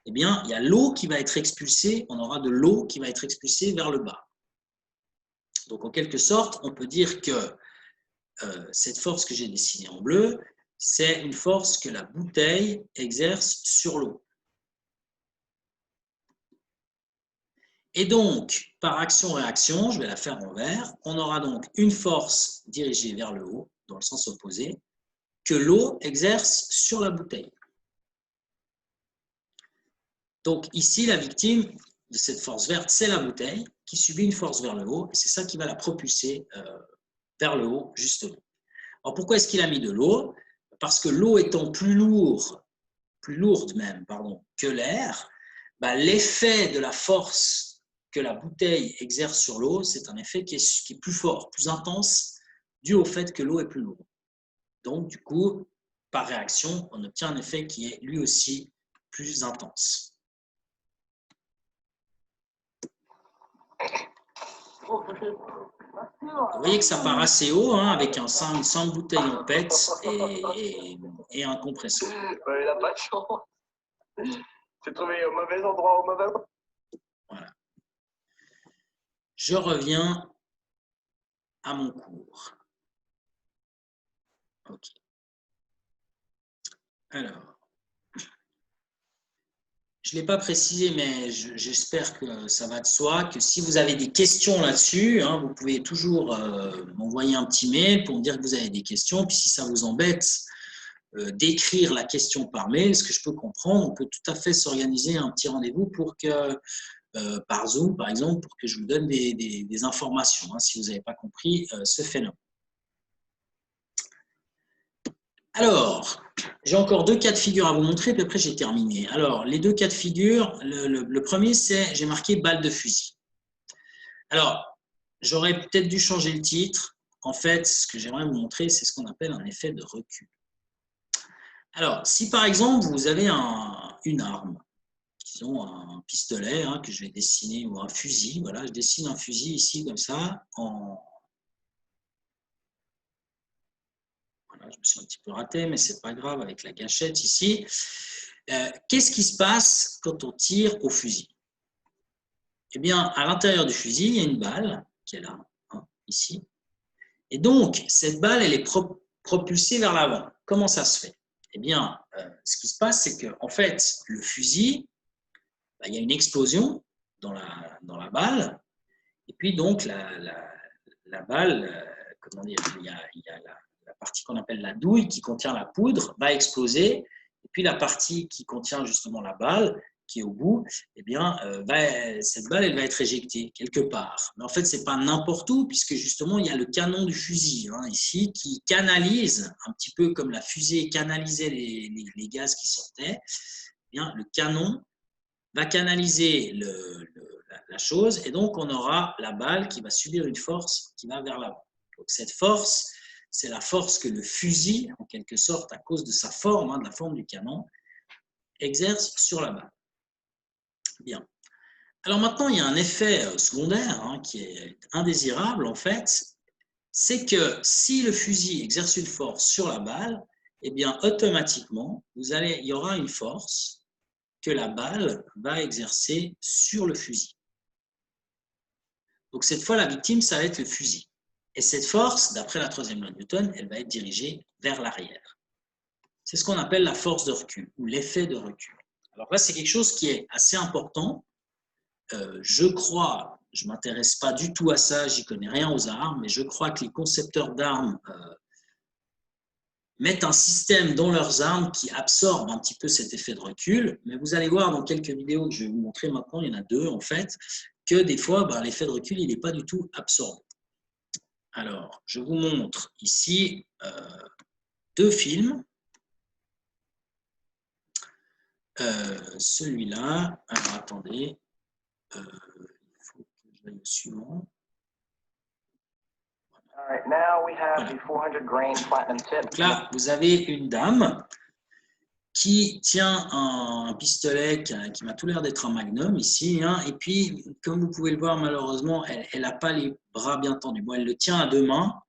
eh bien, il y a l'eau qui va être expulsée, on aura de l'eau qui va être expulsée vers le bas. Donc, en quelque sorte, on peut dire que cette force que j'ai dessinée en bleu, c'est une force que la bouteille exerce sur l'eau. Et donc, par action-réaction, je vais la faire en vert, on aura donc une force dirigée vers le haut, dans le sens opposé, que l'eau exerce sur la bouteille. Donc ici, la victime de cette force verte, c'est la bouteille qui subit une force vers le haut, et c'est ça qui va la propulser vers le haut, justement. Alors pourquoi est-ce qu'il a mis de l'eau? Parce que l'eau étant plus lourde même, que l'air, l'effet de la force que la bouteille exerce sur l'eau, c'est un effet qui est plus fort, plus intense, dû au fait que l'eau est plus lourde. Donc, du coup, par réaction, on obtient un effet qui est lui aussi plus intense. Vous voyez que ça part assez haut, hein, avec une simple bouteille en PET et un compresseur. Il n'a pas de chance. C'est trouvé au mauvais endroit, au mauvais moment. Voilà. Je reviens à mon cours. OK. Alors, je ne l'ai pas précisé, mais j'espère que ça va de soi, que si vous avez des questions là-dessus, hein, vous pouvez toujours m'envoyer un petit mail pour me dire que vous avez des questions. Puis si ça vous embête d'écrire la question par mail, ce que je peux comprendre, on peut tout à fait s'organiser un petit rendez-vous pour que, par Zoom par exemple, pour que je vous donne des informations, hein, si vous n'avez pas compris ce phénomène. Alors, j'ai encore deux cas de figure à vous montrer, puis après j'ai terminé. Alors, les deux cas de figure, le premier, c'est, j'ai marqué balle de fusil. Alors, j'aurais peut-être dû changer le titre. En fait, ce que j'aimerais vous montrer, c'est ce qu'on appelle un effet de recul. Alors, si par exemple, vous avez une arme, disons un pistolet hein, que je vais dessiner, ou un fusil, voilà, je dessine un fusil ici, comme ça, Voilà, je me suis un petit peu raté, mais ce n'est pas grave avec la gâchette ici. Qu'est-ce qui se passe quand on tire au fusil? Eh bien, à l'intérieur du fusil, il y a une balle qui est là, hein, ici. Et donc, cette balle, elle est propulsée vers l'avant. Comment ça se fait? Eh bien, ce qui se passe, c'est qu'en fait, le fusil, il y a une explosion dans la balle. Et puis, donc, la balle, comment dire, il y a la partie qu'on appelle la douille qui contient la poudre va exploser. Et puis, la partie qui contient justement la balle, qui est au bout, eh bien, cette balle, elle va être éjectée quelque part. Mais en fait, ce n'est pas n'importe où, puisque justement, il y a le canon du fusil, hein, ici, qui canalise, un petit peu comme la fusée canalisait les gaz qui sortaient. Eh bien, le canon va canaliser la chose, et donc on aura la balle qui va subir une force qui va vers l'avant. Donc cette force, c'est la force que le fusil, en quelque sorte, à cause de sa forme, hein, de la forme du canon, exerce sur la balle. Bien. Alors maintenant, il y a un effet secondaire hein, qui est indésirable, en fait, c'est que si le fusil exerce une force sur la balle, eh bien, automatiquement, il y aura une force que la balle va exercer sur le fusil. Donc cette fois, la victime, ça va être le fusil. Et cette force, d'après la troisième loi de Newton, elle va être dirigée vers l'arrière. C'est ce qu'on appelle la force de recul ou l'effet de recul. Alors là, c'est quelque chose qui est assez important. Je crois, je ne m'intéresse pas du tout à ça, j'y connais rien aux armes, mais je crois que les concepteurs d'armes mettent un système dans leurs armes qui absorbe un petit peu cet effet de recul. Mais vous allez voir dans quelques vidéos que je vais vous montrer maintenant, il y en a deux en fait, que des fois, l'effet de recul, il n'est pas du tout absorbé. Alors, je vous montre ici deux films. Celui-là, alors attendez, il faut que j'aille au suivant. Donc là, vous avez une dame qui tient un pistolet qui m'a tout l'air d'être un Magnum ici. Hein, et puis, comme vous pouvez le voir, malheureusement, elle n'a pas les bras bien tendus. Bon, elle le tient à deux mains,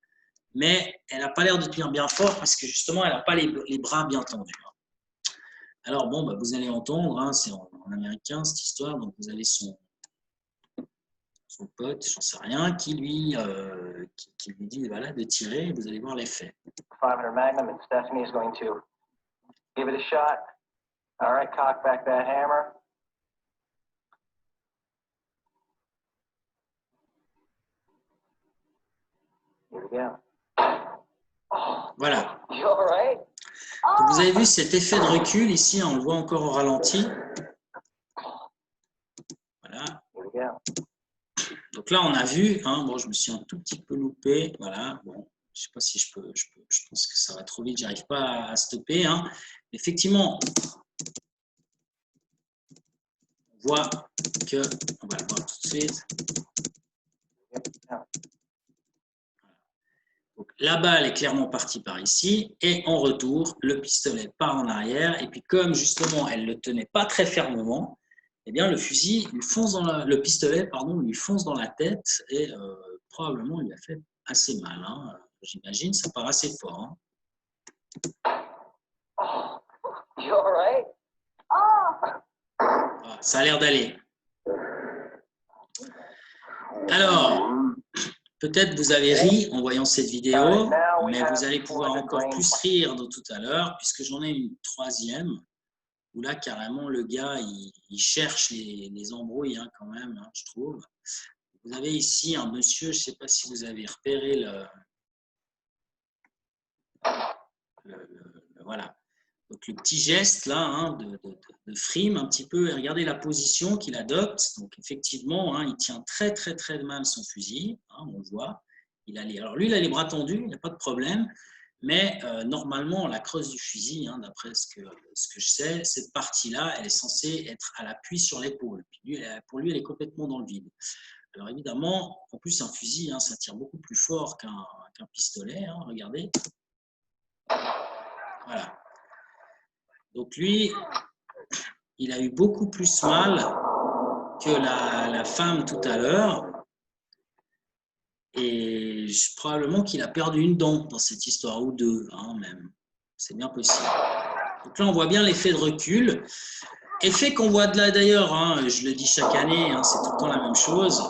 mais elle n'a pas l'air de tenir bien fort parce que justement, elle n'a pas les bras bien tendus. Alors, bon, vous allez entendre, hein, c'est en américain cette histoire, donc vous avez son pote, j'en sais rien, qui lui dit voilà, de tirer, et vous allez voir l'effet. 500 Magnum, and Stephanie is going to give it a shot. All right, cock back that hammer. Voilà. Donc, vous avez vu cet effet de recul ici, on le voit encore au ralenti. Voilà. Donc là, on a vu, hein, bon, je me suis un tout petit peu loupé. Voilà, bon, je ne sais pas si je peux, je pense que ça va trop vite, j'arrive pas à stopper. Hein. Effectivement, on voit que, on va le voir tout de suite. Donc, la balle est clairement partie par ici et en retour, le pistolet part en arrière. Et puis comme justement, elle ne le tenait pas très fermement, eh bien, le fusil lui fonce dans le pistolet pardon, lui fonce dans la tête et probablement lui a fait assez mal. Hein. J'imagine, ça part assez fort. Hein. Ah, ça a l'air d'aller. Alors, peut-être vous avez ri en voyant cette vidéo, mais vous allez pouvoir encore plus rire de tout à l'heure, puisque j'en ai une troisième, où là, carrément, le gars, il cherche les embrouilles hein, quand même, hein, je trouve. Vous avez ici un monsieur, je ne sais pas si vous avez repéré voilà. Donc, le petit geste là hein, de frime un petit peu, et regardez la position qu'il adopte. Donc, effectivement, hein, il tient très, très, très mal son fusil, hein, on le voit. Alors, lui, il a les bras tendus, il n'y a pas de problème. Mais normalement, la creuse du fusil, hein, d'après ce que je sais, cette partie-là, elle est censée être à l'appui sur l'épaule. Pour lui, elle est complètement dans le vide. Alors évidemment, en plus, un fusil, hein, ça tire beaucoup plus fort qu'un pistolet. Hein, regardez. Voilà. Donc lui, il a eu beaucoup plus mal que la femme tout à l'heure. Et probablement qu'il a perdu une dent dans cette histoire, ou deux, hein, même. C'est bien possible. Donc là, on voit bien l'effet de recul. Effet qu'on voit de là d'ailleurs, hein, je le dis chaque année, hein, c'est tout le temps la même chose.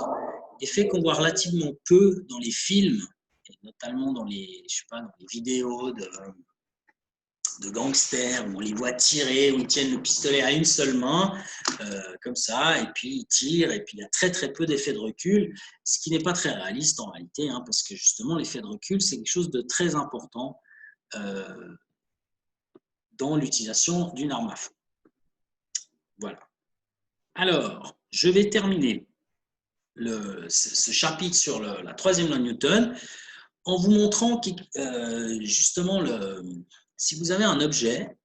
Effet qu'on voit relativement peu dans les films, et notamment dans les, je sais pas, dans les vidéos de gangsters, où on les voit tirer, où ils tiennent le pistolet à une seule main, comme ça, et puis ils tirent, et puis il y a très très peu d'effet de recul, ce qui n'est pas très réaliste en réalité, hein, parce que justement l'effet de recul, c'est quelque chose de très important dans l'utilisation d'une arme à feu. Voilà. Alors, je vais terminer ce chapitre sur la troisième loi de Newton en vous montrant que, justement, si vous avez un objet,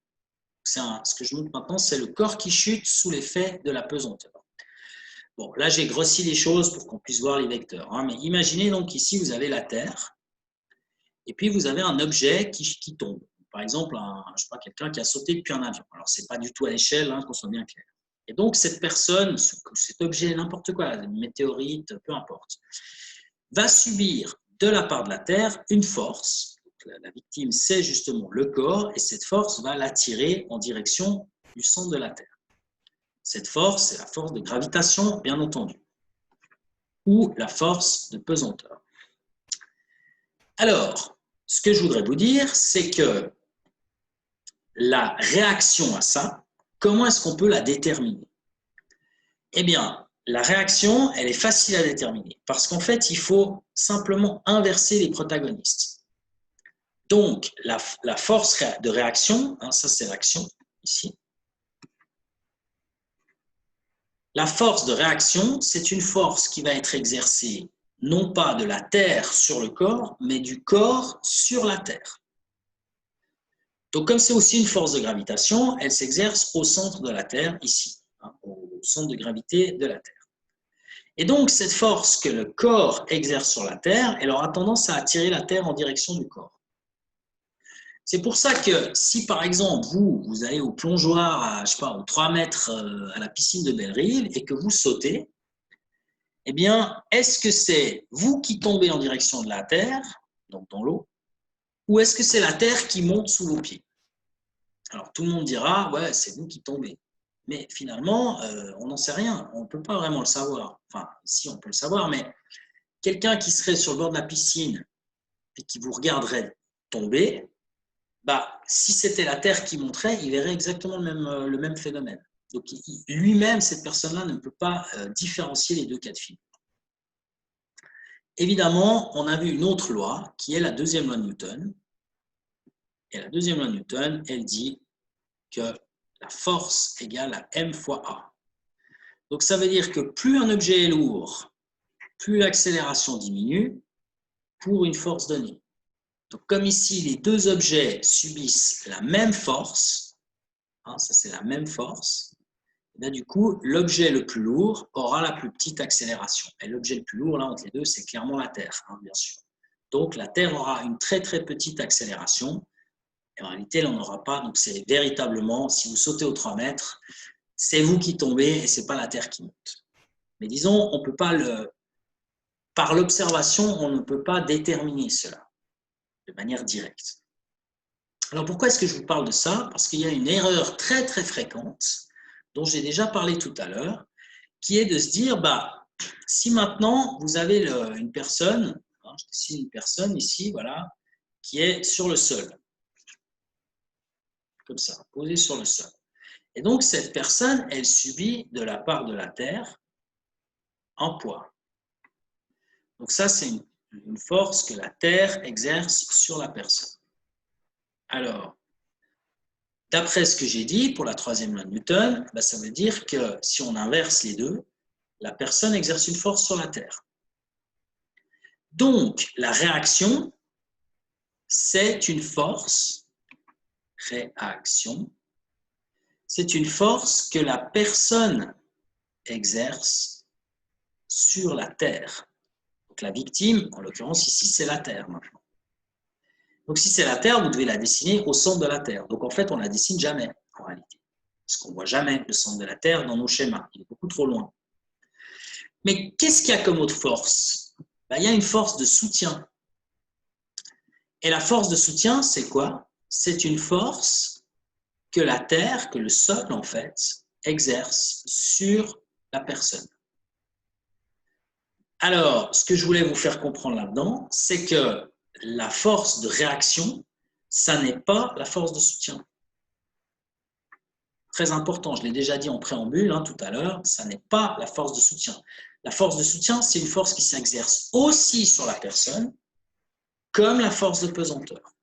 ce que je montre maintenant, c'est le corps qui chute sous l'effet de la pesanteur. Bon, là, j'ai grossi les choses pour qu'on puisse voir les vecteurs. Hein, mais imaginez donc ici, vous avez la Terre, et puis vous avez un objet qui tombe. Par exemple, je sais pas, quelqu'un qui a sauté depuis un avion. Alors, ce n'est pas du tout à l'échelle, hein, qu'on soit bien clair. Et donc, cette personne, cet objet, n'importe quoi, une météorite, peu importe, va subir de la part de la Terre une force. La victime, c'est justement le corps, et cette force va l'attirer en direction du centre de la Terre. Cette force, c'est la force de gravitation, bien entendu, ou la force de pesanteur. Alors, ce que je voudrais vous dire, c'est que la réaction à ça, comment est-ce qu'on peut la déterminer? Eh bien, la réaction, elle est facile à déterminer parce qu'en fait, il faut simplement inverser les protagonistes. Donc, la force de réaction, hein, ça c'est l'action ici. La force de réaction, c'est une force qui va être exercée non pas de la Terre sur le corps, mais du corps sur la Terre. Donc, comme c'est aussi une force de gravitation, elle s'exerce au centre de la Terre, ici, hein, au centre de gravité de la Terre. Et donc, cette force que le corps exerce sur la Terre, elle aura tendance à attirer la Terre en direction du corps. C'est pour ça que si, par exemple, vous allez au plongeoir à, je sais pas, aux 3 mètres à la piscine de Bellerive et que vous sautez, eh bien, est-ce que c'est vous qui tombez en direction de la Terre, donc dans l'eau, ou est-ce que c'est la Terre qui monte sous vos pieds? Alors, tout le monde dira, ouais, c'est vous qui tombez. Mais finalement, on n'en sait rien. On ne peut pas vraiment le savoir. Enfin, si, on peut le savoir, mais quelqu'un qui serait sur le bord de la piscine et qui vous regarderait tomber, bah, si c'était la Terre qui monterait, il verrait exactement le même phénomène. Donc, lui-même, cette personne-là ne peut pas différencier les deux cas de figure. évidemment, on a vu une autre loi qui est la deuxième loi de Newton. Et la deuxième loi de Newton, elle dit que la force égale à m fois a. Donc, ça veut dire que plus un objet est lourd, plus l'accélération diminue pour une force donnée. Donc, comme ici, les deux objets subissent la même force, hein, ça c'est la même force, et bien, du coup, l'objet le plus lourd aura la plus petite accélération. Et l'objet le plus lourd, là, entre les deux, c'est clairement la Terre, hein, bien sûr. Donc, la Terre aura une très, très petite accélération. Et en réalité, elle n'en aura pas. Donc, c'est véritablement, si vous sautez aux 3 mètres, c'est vous qui tombez et ce n'est pas la Terre qui monte. Mais disons, on peut pas par l'observation, on ne peut pas déterminer cela de manière directe. Alors, pourquoi est-ce que je vous parle de ça? Parce qu'il y a une erreur très, très fréquente, dont j'ai déjà parlé tout à l'heure, qui est de se dire, si maintenant vous avez une personne, hein, je dessine une personne ici, voilà, qui est sur le sol, comme ça, posée sur le sol. Et donc, cette personne, elle subit de la part de la Terre un poids. Donc ça, c'est une force que la Terre exerce sur la personne. Alors, d'après ce que j'ai dit, pour la troisième loi de Newton, ça veut dire que si on inverse les deux, la personne exerce une force sur la Terre. Donc, la réaction, c'est une force, réaction, c'est une force que la personne exerce sur la Terre. Donc, la victime, en l'occurrence ici, c'est la Terre maintenant. Donc, si c'est la Terre, vous devez la dessiner au centre de la Terre. Donc, en fait, on ne la dessine jamais, en réalité. Parce qu'on ne voit jamais le centre de la Terre dans nos schémas. Il est beaucoup trop loin. Mais qu'est-ce qu'il y a comme autre force? Il y a une force de soutien. Et la force de soutien, c'est quoi? C'est une force que la Terre, que le sol, en fait, exerce sur la personne. Alors, ce que je voulais vous faire comprendre là-dedans, c'est que la force de réaction, ça n'est pas la force de soutien. Très important, je l'ai déjà dit en préambule tout à l'heure, ça n'est pas la force de soutien. La force de soutien, c'est une force qui s'exerce aussi sur la personne, comme la force de pesanteur.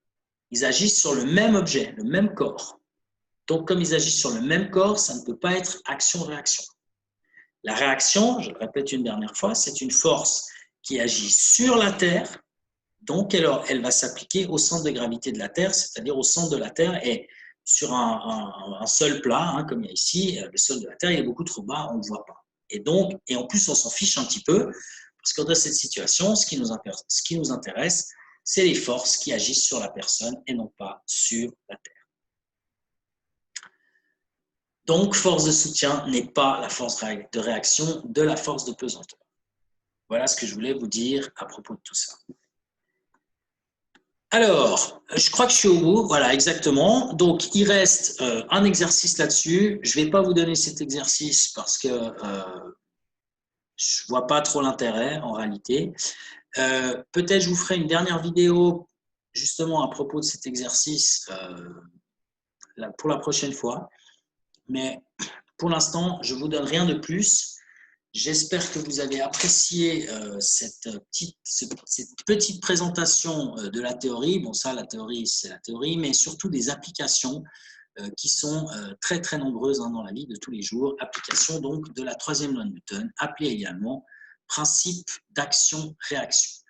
Ils agissent sur le même objet, le même corps. Donc, comme ils agissent sur le même corps, ça ne peut pas être action-réaction. La réaction, je le répète une dernière fois, c'est une force qui agit sur la Terre, donc elle va s'appliquer au centre de gravité de la Terre, c'est-à-dire au centre de la Terre et sur un sol plat, comme il y a ici, le sol de la Terre il est beaucoup trop bas, on ne le voit pas. Et en plus, on s'en fiche un petit peu, parce que dans cette situation, ce qui nous intéresse, c'est les forces qui agissent sur la personne et non pas sur la Terre. Donc, force de soutien n'est pas la force de réaction de la force de pesanteur. Voilà ce que je voulais vous dire à propos de tout ça. Alors, je crois que je suis au bout, voilà, exactement. Donc, il reste un exercice là-dessus. Je ne vais pas vous donner cet exercice parce que je ne vois pas trop l'intérêt en réalité. Peut-être je vous ferai une dernière vidéo justement à propos de cet exercice pour la prochaine fois. Mais pour l'instant, je ne vous donne rien de plus. J'espère que vous avez apprécié cette petite présentation de la théorie. Bon, ça, la théorie, c'est la théorie, mais surtout des applications qui sont très, très nombreuses dans la vie de tous les jours. Application donc de la troisième loi de Newton, appelée également principe d'action-réaction.